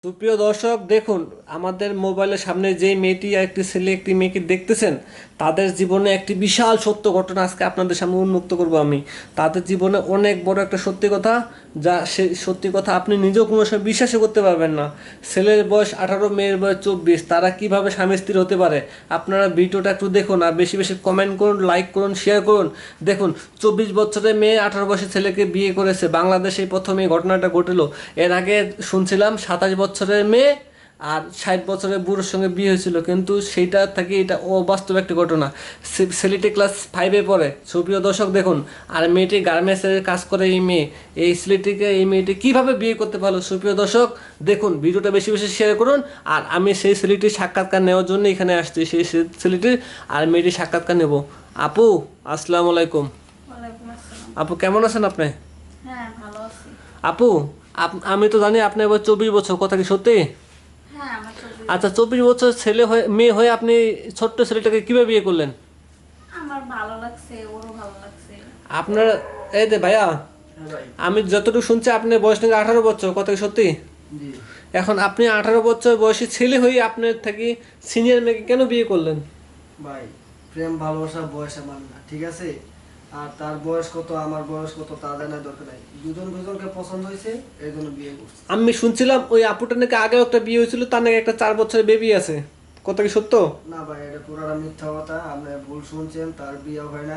সুপ্রিয় দর্শক দেখুন, আমাদের মোবাইলের সামনে যেই মেয়েটি আর একটি ছেলে একটি মেয়েকে দেখতেছেন, তাদের জীবনে একটি বিশাল সত্য ঘটনা আজকে আপনাদের সামনে উন্মুক্ত করব আমি। তাদের জীবনে অনেক বড় একটা সত্যি কথা, যা সেই সত্যি কথা আপনি নিজেও কোনো সময় বিশ্বাসই করতে পারবেন না। ছেলের বয়স 18, মেয়ের বয়স 24, তারা কিভাবে স্বামী স্ত্রী হতে পারে। আপনারা ভিডিওটা একটু দেখুন আর বেশি বেশি কমেন্ট করুন, লাইক করুন, শেয়ার করুন। দেখুন, 24 বছরের মেয়ে 18 বছরের ছেলেকে বিয়ে করেছে। বাংলাদেশে প্রথম এই ঘটনাটা ঘটলো। এর আগে শুনছিলাম 27 বছরের মেয়ে আর 60 বছরের বুড়োর সঙ্গে বিয়ে হয়েছিল, কিন্তু সেইটা থেকে এটা অবাস্তব একটি ঘটনা। ছেলেটি ক্লাস 5-এ পড়ে। সুপ্রিয় দর্শক দেখুন, আর মেয়েটি গার্মেন্টসের কাজ করে। এই মেয়ে, এই ছেলেটিকে, এই মেয়েটি কীভাবে বিয়ে করতে পারলো। সুপ্রিয় দর্শক দেখুন, ভিডিওটা বেশি বেশি শেয়ার করুন। আর আমি সেই ছেলেটির সাক্ষাৎকার নেওয়ার জন্য এখানে আসছি। সেই ছেলেটির আর মেয়েটির সাক্ষাৎকার নেব। আপু, আসসালামু আলাইকুম। ওয়ালাইকুম আসসালাম। আপু, কেমন আছেন আপনি? হ্যাঁ, ভালো আছি। আপু, আমি তো জানি আপনি এবার 24 বছর, কথা কি সত্যি? হ্যাঁ, আমার 24 আচ্ছা, বছর। 24 বছর ছেলে হয়ে, মেয়ে হয়ে আপনি ছোট্ট ছেলেটাকে কিভাবে বিয়ে করলেন? আমার ভালো লাগছে, ওরও ভালো লাগছে। আপনার, এই যে ভাইয়া, আমি যতটুকু শুনছি আপনার বয়স নাকি 18 বছর, কথা কি সত্যি? জি এখন আপনি 18 বছর বয়সী ছেলে হয়ে আপনার থেকে সিনিয়র মেয়েকে কেন বিয়ে করলেন? ভাই, প্রেম ভালোবাসা বয়স আমার না, ঠিক আছে? আর তার বয়স কত, আমার বয়স কত তা জানার দরকার নাই। দুজন দুজনকে পছন্দ হয়েছে, এই জন্য বিয়ে করছে। আমি শুনছিলাম ওই আপুটার নাকি আগেও একটা বিয়ে হয়েছিল, তার নাকি একটা 4 বছরের বেবি আছে, কথা কি সত্য? না ভাই, এটা পুরাটা মিথ্যা কথা। আপনি ভুল শুনছেন, তার বিয়ে হয় নাই।